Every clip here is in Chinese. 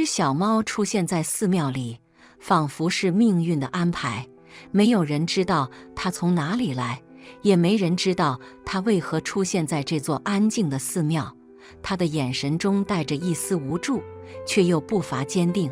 小猫出现在寺庙里，仿佛是命运的安排。没有人知道它从哪里来，也没人知道它为何出现在这座安静的寺庙。它的眼神中带着一丝无助，却又不乏坚定。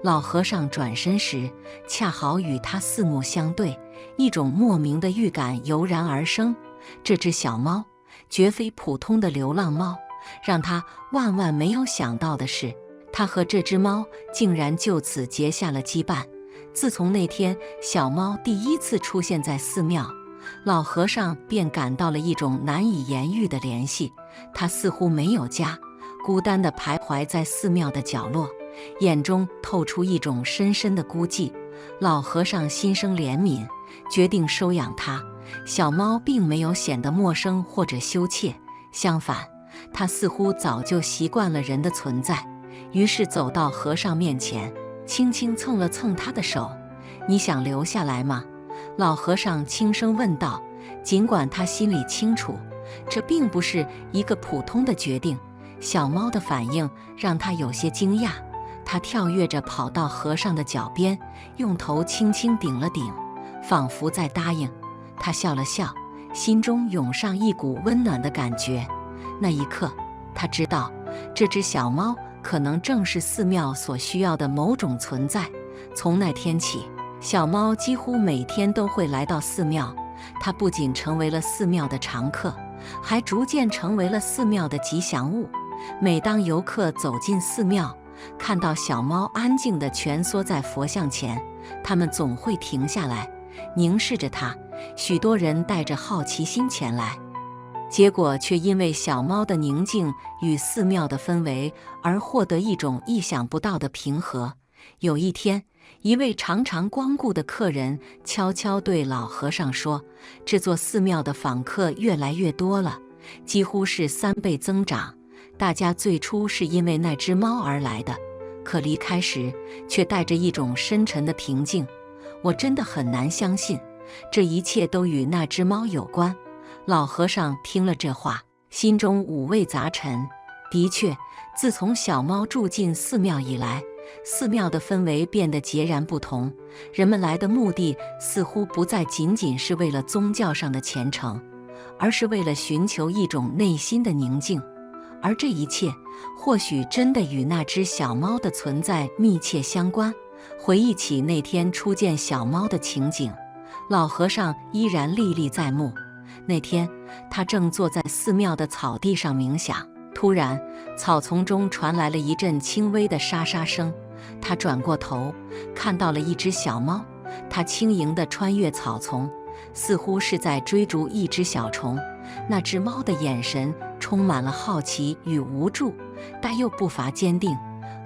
老和尚转身时，恰好与他四目相对，一种莫名的预感油然而生。这只小猫绝非普通的流浪猫，让他万万没有想到的是，他和这只猫竟然就此结下了羁绊。自从那天小猫第一次出现在寺庙，老和尚便感到了一种难以言喻的联系。他似乎没有家，孤单地徘徊在寺庙的角落，眼中透出一种深深的孤寂。老和尚心生怜悯，决定收养它。小猫并没有显得陌生或者羞怯，相反，它似乎早就习惯了人的存在。于是走到和尚面前，轻轻蹭了蹭他的手。你想留下来吗？老和尚轻声问道。尽管他心里清楚，这并不是一个普通的决定，小猫的反应让他有些惊讶。他跳跃着跑到和尚的脚边，用头轻轻顶了顶，仿佛在答应。他笑了笑，心中涌上一股温暖的感觉。那一刻，他知道这只小猫可能正是寺庙所需要的某种存在。从那天起，小猫几乎每天都会来到寺庙。它不仅成为了寺庙的常客，还逐渐成为了寺庙的吉祥物。每当游客走进寺庙，看到小猫安静地蜷缩在佛像前，他们总会停下来，凝视着它。许多人带着好奇心前来，结果却因为小猫的宁静与寺庙的氛围而获得一种意想不到的平和。有一天，一位常常光顾的客人悄悄对老和尚说，这座寺庙的访客越来越多了，几乎是3倍增长。大家最初是因为那只猫而来的，可离开时却带着一种深沉的平静。我真的很难相信，这一切都与那只猫有关。老和尚听了这话，心中五味杂陈。的确，自从小猫住进寺庙以来，寺庙的氛围变得截然不同。人们来的目的似乎不再仅仅是为了宗教上的虔诚，而是为了寻求一种内心的宁静。而这一切或许真的与那只小猫的存在密切相关。回忆起那天初见小猫的情景，老和尚依然历历在目。那天，他正坐在寺庙的草地上冥想，突然，草丛中传来了一阵轻微的沙沙声。他转过头，看到了一只小猫，它轻盈地穿越草丛，似乎是在追逐一只小虫。那只猫的眼神充满了好奇与无助，但又不乏坚定，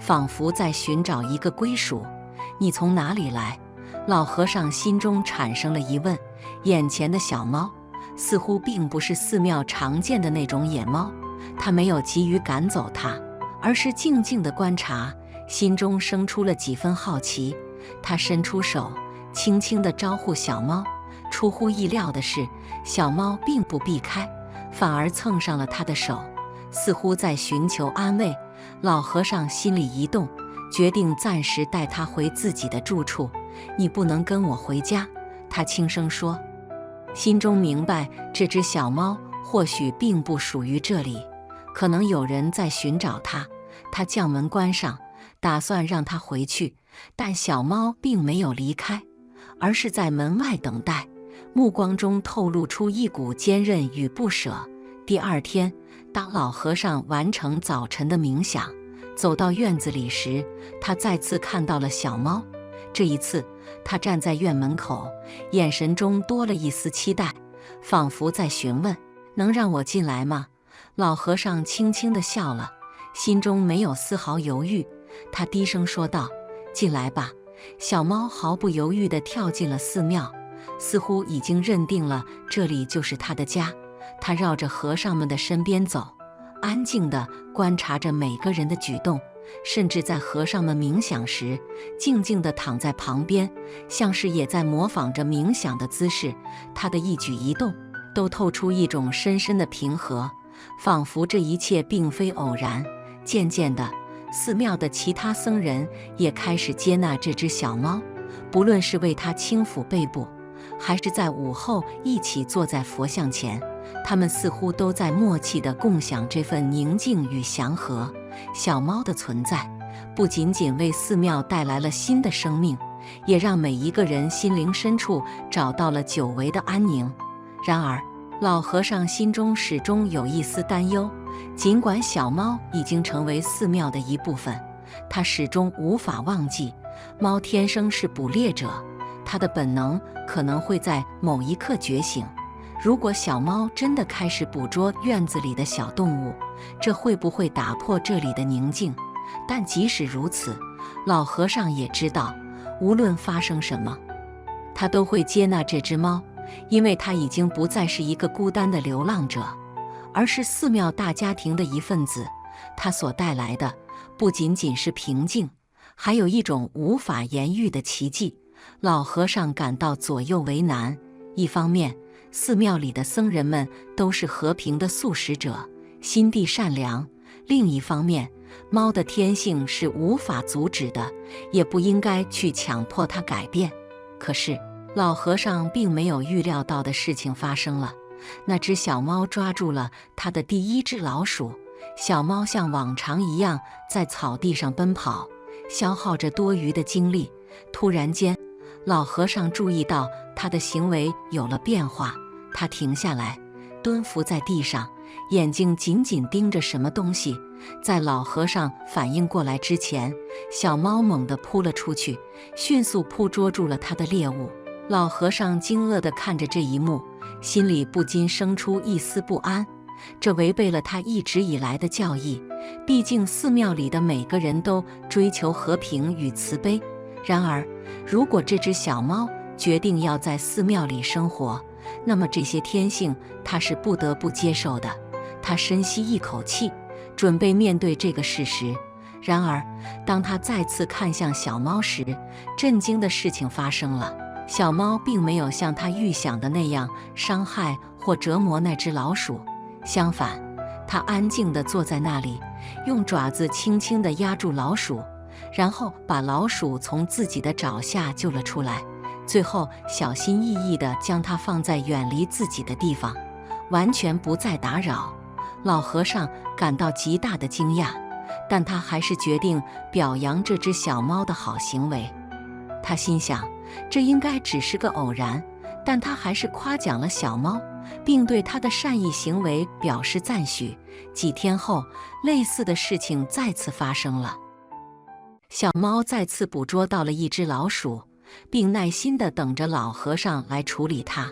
仿佛在寻找一个归属。你从哪里来？老和尚心中产生了疑问。眼前的小猫似乎并不是寺庙常见的那种野猫，他没有急于赶走它，而是静静地观察，心中生出了几分好奇。他伸出手，轻轻地招呼小猫。出乎意料的是，小猫并不避开，反而蹭上了他的手，似乎在寻求安慰。老和尚心里一动，决定暂时带它回自己的住处。你不能跟我回家，他轻声说。心中明白，这只小猫或许并不属于这里，可能有人在寻找它。他将门关上，打算让它回去，但小猫并没有离开，而是在门外等待，目光中透露出一股坚韧与不舍。第二天，当老和尚完成早晨的冥想，走到院子里时，他再次看到了小猫。这一次，他站在院门口，眼神中多了一丝期待，仿佛在询问：能让我进来吗？老和尚轻轻地笑了，心中没有丝毫犹豫。他低声说道：进来吧。小猫毫不犹豫地跳进了寺庙，似乎已经认定了这里就是它的家。它绕着和尚们的身边走，安静地观察着每个人的举动，甚至在和尚们冥想时，静静地躺在旁边，像是也在模仿着冥想的姿势。他的一举一动都透出一种深深的平和，仿佛这一切并非偶然。渐渐的，寺庙的其他僧人也开始接纳这只小猫，不论是为它轻抚背部，还是在午后一起坐在佛像前，他们似乎都在默契地共享这份宁静与祥和。小猫的存在不仅仅为寺庙带来了新的生命，也让每一个人心灵深处找到了久违的安宁。然而，老和尚心中始终有一丝担忧，尽管小猫已经成为寺庙的一部分，他始终无法忘记，猫天生是捕猎者，它的本能可能会在某一刻觉醒。如果小猫真的开始捕捉院子里的小动物，这会不会打破这里的宁静？但即使如此，老和尚也知道，无论发生什么，他都会接纳这只猫，因为它已经不再是一个孤单的流浪者，而是寺庙大家庭的一份子。它所带来的不仅仅是平静，还有一种无法言喻的奇迹。老和尚感到左右为难，一方面，寺庙里的僧人们都是和平的素食者，心地善良；另一方面，猫的天性是无法阻止的，也不应该去强迫它改变。可是，老和尚并没有预料到的事情发生了。那只小猫抓住了他的第一只老鼠，小猫像往常一样在草地上奔跑，消耗着多余的精力。突然间，老和尚注意到他的行为有了变化，他停下来，蹲伏在地上，眼睛紧紧盯着什么东西。在老和尚反应过来之前，小猫猛地扑了出去，迅速扑捉住了他的猎物。老和尚惊愕地看着这一幕，心里不禁生出一丝不安。这违背了他一直以来的教义，毕竟寺庙里的每个人都追求和平与慈悲。然而，如果这只小猫决定要在寺庙里生活，那么这些天性他是不得不接受的。他深吸一口气，准备面对这个事实。然而，当他再次看向小猫时，震惊的事情发生了。小猫并没有像他预想的那样伤害或折磨那只老鼠，相反，它安静地坐在那里，用爪子轻轻地压住老鼠，然后把老鼠从自己的爪下救了出来，最后小心翼翼地将它放在远离自己的地方，完全不再打扰。老和尚感到极大的惊讶，但他还是决定表扬这只小猫的好行为。他心想，这应该只是个偶然，但他还是夸奖了小猫，并对它的善意行为表示赞许。几天后，类似的事情再次发生了。小猫再次捕捉到了一只老鼠，并耐心地等着老和尚来处理它。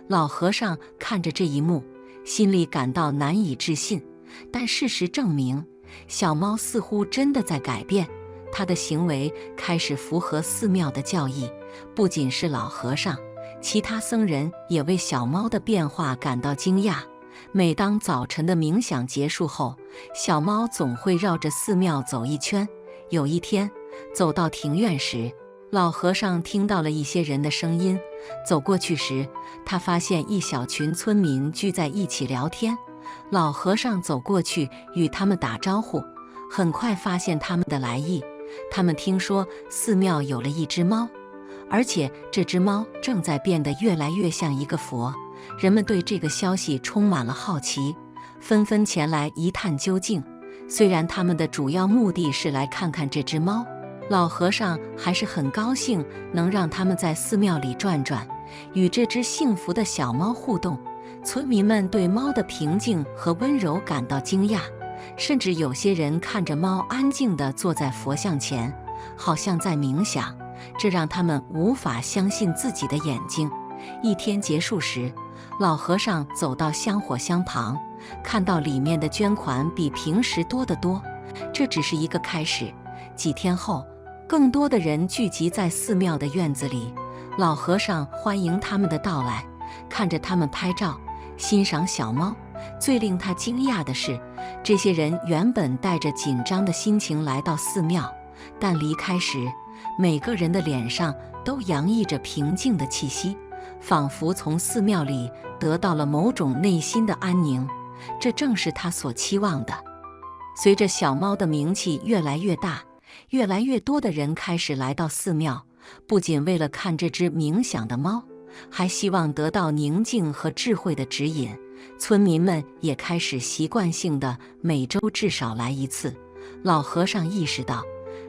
老和尚看着这一幕，心里感到难以置信，但事实证明，小猫似乎真的在改变。它的行为开始符合寺庙的教义，不仅是老和尚，其他僧人也为小猫的变化感到惊讶。每当早晨的冥想结束后，小猫总会绕着寺庙走一圈。有一天，走到庭院时，老和尚听到了一些人的声音。走过去时，他发现一小群村民聚在一起聊天。老和尚走过去与他们打招呼，很快发现他们的来意。他们听说寺庙有了一只猫，而且这只猫正在变得越来越像一个佛。人们对这个消息充满了好奇，纷纷前来一探究竟。虽然他们的主要目的是来看看这只猫，老和尚还是很高兴能让他们在寺庙里转转，与这只幸福的小猫互动。村民们对猫的平静和温柔感到惊讶，甚至有些人看着猫安静地坐在佛像前，好像在冥想，这让他们无法相信自己的眼睛。一天结束时，老和尚走到香火箱旁，看到里面的捐款比平时多得多。这只是一个开始。几天后，更多的人聚集在寺庙的院子里，老和尚欢迎他们的到来，看着他们拍照，欣赏小猫。最令他惊讶的是，这些人原本带着紧张的心情来到寺庙，但离开时，每个人的脸上都洋溢着平静的气息，仿佛从寺庙里得到了某种内心的安宁。这正是他所期望的。随着小猫的名气越来越大，越来越多的人开始来到寺庙，不仅为了看这只冥想的猫，还希望得到宁静和智慧的指引。村民们也开始习惯性的每周至少来一次。老和尚意识到，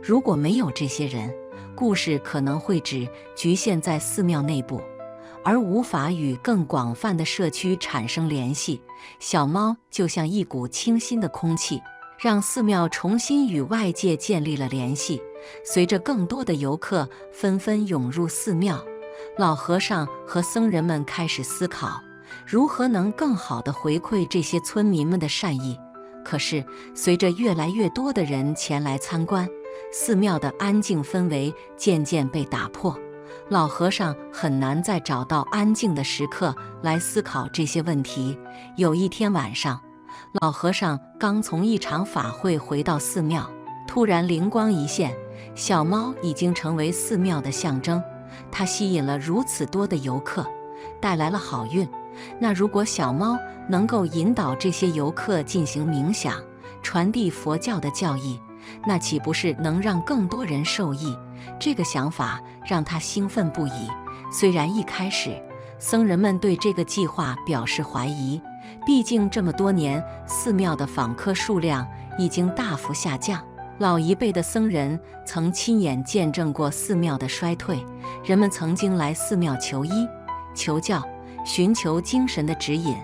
如果没有这些人，故事可能会只局限在寺庙内部，而无法与更广泛的社区产生联系。小猫就像一股清新的空气，让寺庙重新与外界建立了联系。随着更多的游客纷纷涌入寺庙，老和尚和僧人们开始思考，如何能更好地回馈这些村民们的善意。可是，随着越来越多的人前来参观，寺庙的安静氛围渐渐被打破。老和尚很难再找到安静的时刻来思考这些问题。有一天晚上，老和尚刚从一场法会回到寺庙，突然灵光一现，小猫已经成为寺庙的象征，它吸引了如此多的游客，带来了好运。那如果小猫能够引导这些游客进行冥想，传递佛教的教义，那岂不是能让更多人受益？这个想法让他兴奋不已。虽然一开始僧人们对这个计划表示怀疑，毕竟这么多年寺庙的访客数量已经大幅下降。老一辈的僧人曾亲眼见证过寺庙的衰退，人们曾经来寺庙求医、求教，寻求精神的指引，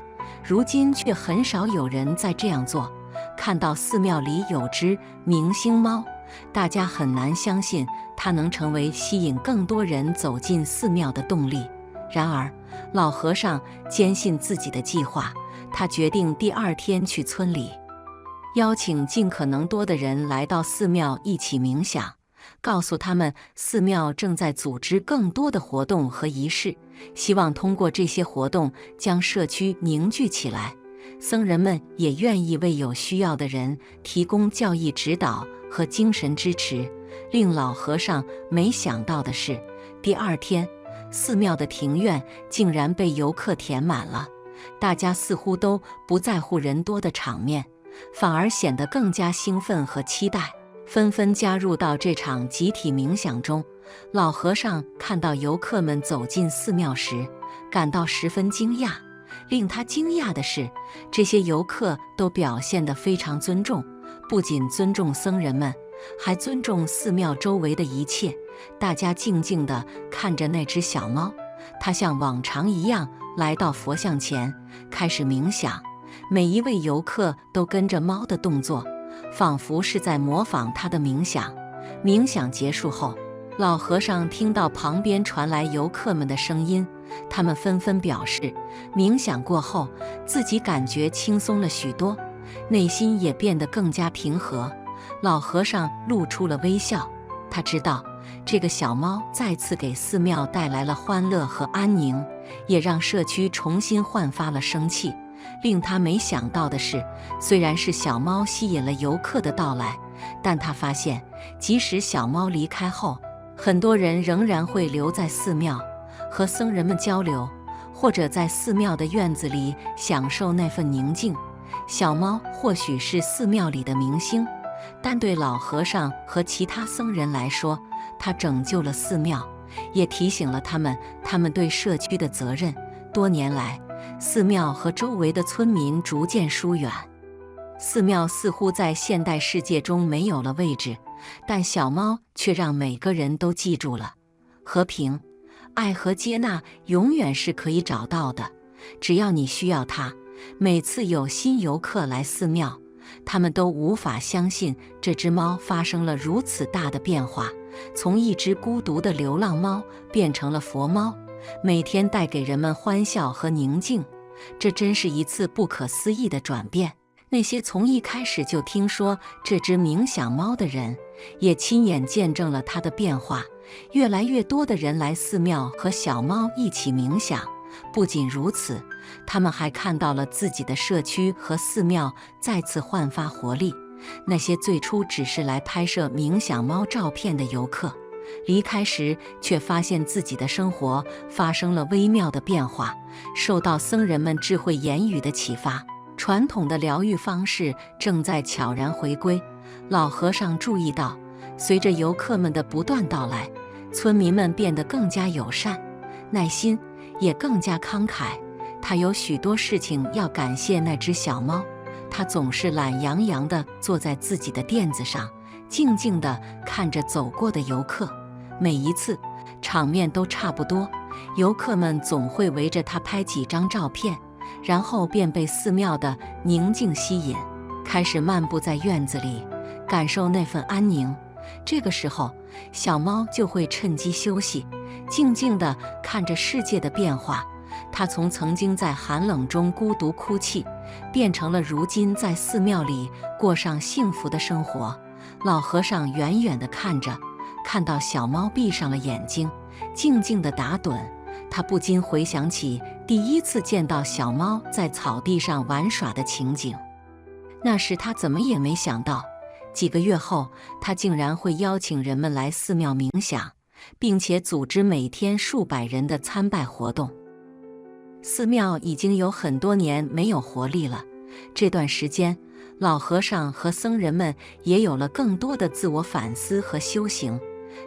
如今却很少有人再这样做。看到寺庙里有只明星猫，大家很难相信它能成为吸引更多人走进寺庙的动力。然而，老和尚坚信自己的计划，他决定第二天去村里，邀请尽可能多的人来到寺庙一起冥想，告诉他们寺庙正在组织更多的活动和仪式，希望通过这些活动将社区凝聚起来。僧人们也愿意为有需要的人提供教义指导和精神支持。令老和尚没想到的是，第二天，寺庙的庭院竟然被游客填满了。大家似乎都不在乎人多的场面，反而显得更加兴奋和期待，纷纷加入到这场集体冥想中。老和尚看到游客们走进寺庙时，感到十分惊讶。令他惊讶的是，这些游客都表现得非常尊重，不仅尊重僧人们，还尊重寺庙周围的一切。大家静静地看着那只小猫，它像往常一样来到佛像前，开始冥想。每一位游客都跟着猫的动作，仿佛是在模仿它的冥想。冥想结束后，老和尚听到旁边传来游客们的声音，他们纷纷表示，冥想过后，自己感觉轻松了许多，内心也变得更加平和。老和尚露出了微笑，他知道这个小猫再次给寺庙带来了欢乐和安宁，也让社区重新焕发了生气。令他没想到的是，虽然是小猫吸引了游客的到来，但他发现，即使小猫离开后，很多人仍然会留在寺庙，和僧人们交流，或者在寺庙的院子里享受那份宁静。小猫或许是寺庙里的明星，但对老和尚和其他僧人来说，它拯救了寺庙，也提醒了他们对社区的责任。多年来，寺庙和周围的村民逐渐疏远，寺庙似乎在现代世界中没有了位置，但小猫却让每个人都记住了：和平、爱和接纳永远是可以找到的，只要你需要它。每次有新游客来寺庙，他们都无法相信这只猫发生了如此大的变化，从一只孤独的流浪猫变成了佛猫，每天带给人们欢笑和宁静。这真是一次不可思议的转变。那些从一开始就听说这只冥想猫的人，也亲眼见证了它的变化。越来越多的人来寺庙和小猫一起冥想。不仅如此，他们还看到了自己的社区和寺庙再次焕发活力。那些最初只是来拍摄冥想猫照片的游客，离开时却发现自己的生活发生了微妙的变化，受到僧人们智慧言语的启发，传统的疗愈方式正在悄然回归。老和尚注意到，随着游客们的不断到来，村民们变得更加友善，耐心，也更加慷慨。他有许多事情要感谢那只小猫。他总是懒洋洋地坐在自己的垫子上，静静地看着走过的游客。每一次，场面都差不多，游客们总会围着他拍几张照片，然后便被寺庙的宁静吸引，开始漫步在院子里，感受那份安宁。这个时候，小猫就会趁机休息，静静地看着世界的变化。它从曾经在寒冷中孤独哭泣，变成了如今在寺庙里过上幸福的生活。老和尚远远地看着，看到小猫闭上了眼睛，静静地打盹，他不禁回想起第一次见到小猫在草地上玩耍的情景。那时他怎么也没想到，几个月后，他竟然会邀请人们来寺庙冥想，并且组织每天数百人的参拜活动。寺庙已经有很多年没有活力了，这段时间，老和尚和僧人们也有了更多的自我反思和修行。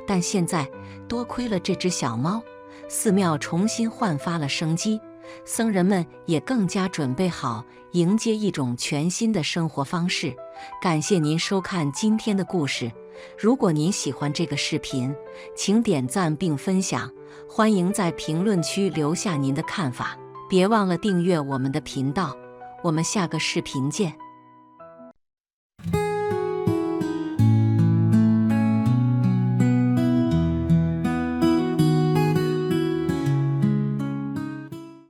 但现在，多亏了这只小猫，寺庙重新焕发了生机，僧人们也更加准备好迎接一种全新的生活方式。感谢您收看今天的故事。如果您喜欢这个视频，请点赞并分享，欢迎在评论区留下您的看法。别忘了订阅我们的频道，我们下个视频见。